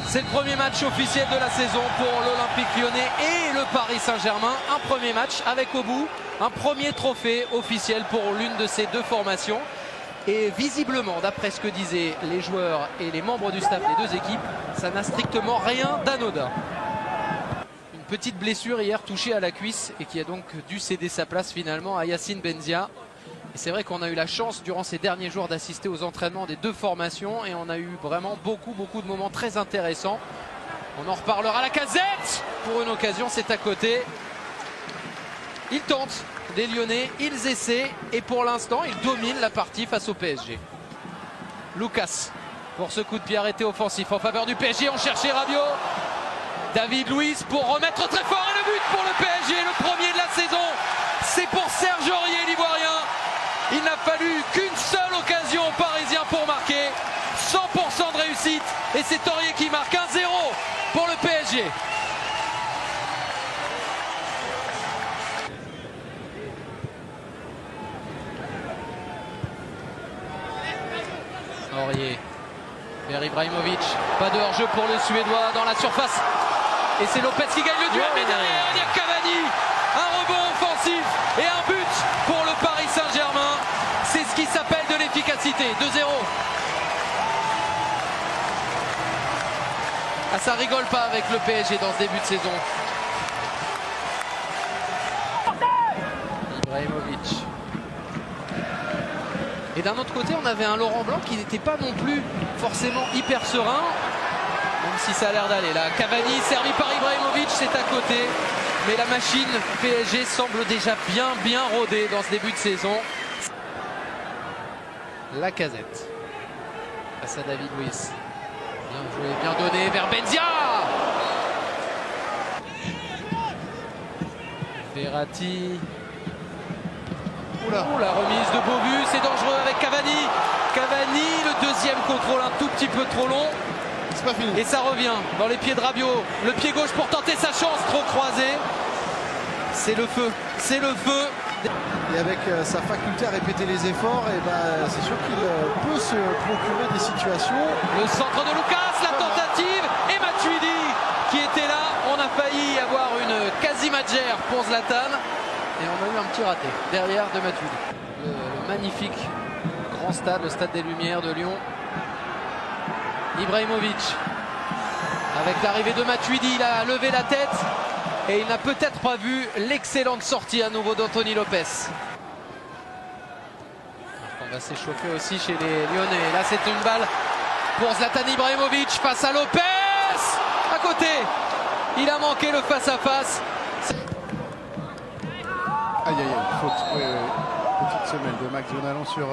C'est le premier match officiel de la saison pour l'Olympique Lyonnais et le Paris Saint-Germain. Un premier match avec au bout un premier trophée officiel pour l'une de ces deux formations. Et visiblement, d'après ce que disaient les joueurs et les membres du staff des deux équipes, ça n'a strictement rien d'anodin. Une petite blessure hier touchée à la cuisse et qui a donc dû céder sa place finalement à Yacine Benzia. Et c'est vrai qu'on a eu la chance durant ces derniers jours d'assister aux entraînements des deux formations et on a eu vraiment beaucoup de moments très intéressants. On en reparlera. Lacazette pour une occasion, c'est à côté. Ils tentent, les Lyonnais, ils essaient et pour l'instant ils dominent la partie face au PSG. Lucas pour ce coup de pied arrêté offensif en faveur du PSG. On cherchait Rabiot. David Luiz pour remettre très fort et le but pour le PSG, le premier de la saison. C'est pour Serge Aurier, l'Ivoirien. Il n'a fallu qu'une seule occasion aux Parisiens pour marquer. 100% de réussite et c'est Aurier qui marque 1-0 pour le PSG. Aurier vers Ibrahimovic, pas de hors-jeu pour le Suédois dans la surface. Et c'est Lopez qui gagne le duel, mais derrière il y a Cavani. Un rebond offensif et un but pour le Paris Saint-Germain. C'est ce qui s'appelle de l'efficacité. 2-0. Ah, ça rigole pas avec le PSG dans ce début de saison. Ibrahimovic. Et d'un autre côté, on avait un Laurent Blanc qui n'était pas non plus forcément hyper serein. Même si ça a l'air d'aller. Là, Cavani servi par Ibrahimovic, c'est à côté. Mais la machine PSG semble déjà bien rodée dans ce début de saison. Lacazette. Face à David Luiz. Bien joué, bien donné vers Benzia. Verratti. Oula, la remise de Beauvu, c'est dangereux avec Cavani. Cavani, le deuxième contrôle un tout petit peu trop long. C'est pas fini. Et ça revient dans les pieds de Rabiot. Le pied gauche pour tenter sa chance, trop croisé. C'est le feu, c'est le feu. Et avec sa faculté à répéter les efforts, et c'est sûr qu'il peut se procurer des situations. Le centre de Lucas, la tentative, et Matuidi qui était là. On a failli avoir une quasi-matchère pour Zlatan. Et on a eu un petit raté derrière de Matuidi. Le magnifique grand stade, le stade des Lumières de Lyon. Ibrahimovic. Avec l'arrivée de Matuidi, il a levé la tête. Et il n'a peut-être pas vu l'excellente sortie à nouveau d'Anthony Lopez. On va s'échauffer aussi chez les Lyonnais. Là, c'est une balle pour Zlatan Ibrahimovic face à Lopez. À côté, il a manqué le face-à-face. Aïe, faute. Oui. Petite semelle de Max Gonalon sur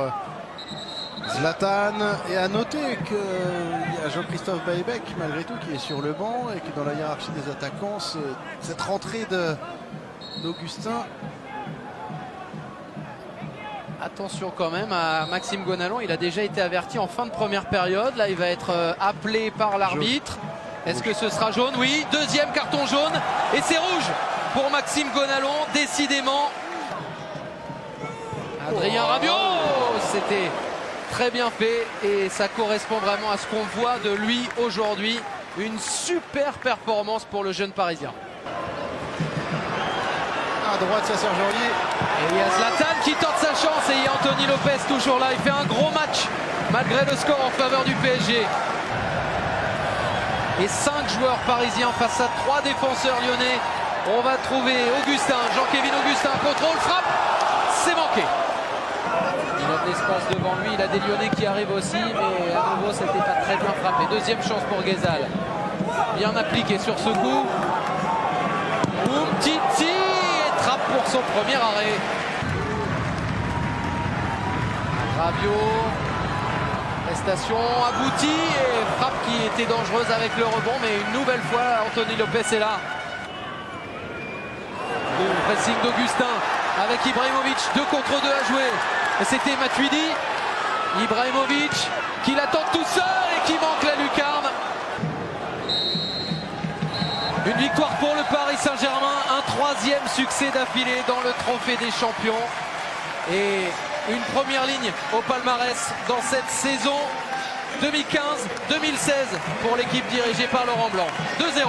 Zlatan. Et à noter qu'il y a Jean-Christophe Baïbec, malgré tout, qui est sur le banc et qui, dans la hiérarchie des attaquants, cette rentrée d'Augustin. Attention quand même à Maxime Gonalon, il a déjà été averti en fin de première période. Là, il va être appelé par l'arbitre. Est-ce que ce sera jaune? Oui, deuxième carton jaune. Et c'est rouge pour Maxime Gonalon, décidément. Adrien Rabiot, c'était très bien fait et ça correspond vraiment à ce qu'on voit de lui aujourd'hui. Une super performance pour le jeune Parisien. À droite, c'est Serge Aurier. Et il y a Zlatan qui tente sa chance et il y a Anthony Lopez toujours là. Il fait un gros match malgré le score en faveur du PSG. Et 5 joueurs parisiens face à 3 défenseurs lyonnais. On va trouver Augustin, Jean-Kévin Augustin, contrôle, frappe, c'est manqué. Il a de l'espace devant lui, il a des Lyonnais qui arrivent aussi, mais à nouveau c'était pas très bien frappé. Deuxième chance pour Guézal. Bien appliqué sur ce coup. Umtiti trappe pour son premier arrêt. Rabiot. Prestation aboutie et frappe qui était dangereuse avec le rebond, mais une nouvelle fois Anthony Lopez est là. Le pressing d'Augustin avec Ibrahimovic, 2 contre 2 à jouer. Et c'était Matuidi. Ibrahimovic qui l'attend tout seul et qui manque la lucarne. Une victoire pour le Paris Saint-Germain, un 3e succès d'affilée dans le trophée des champions. Et une première ligne au palmarès dans cette saison. 2015-2016 pour l'équipe dirigée par Laurent Blanc. 2-0.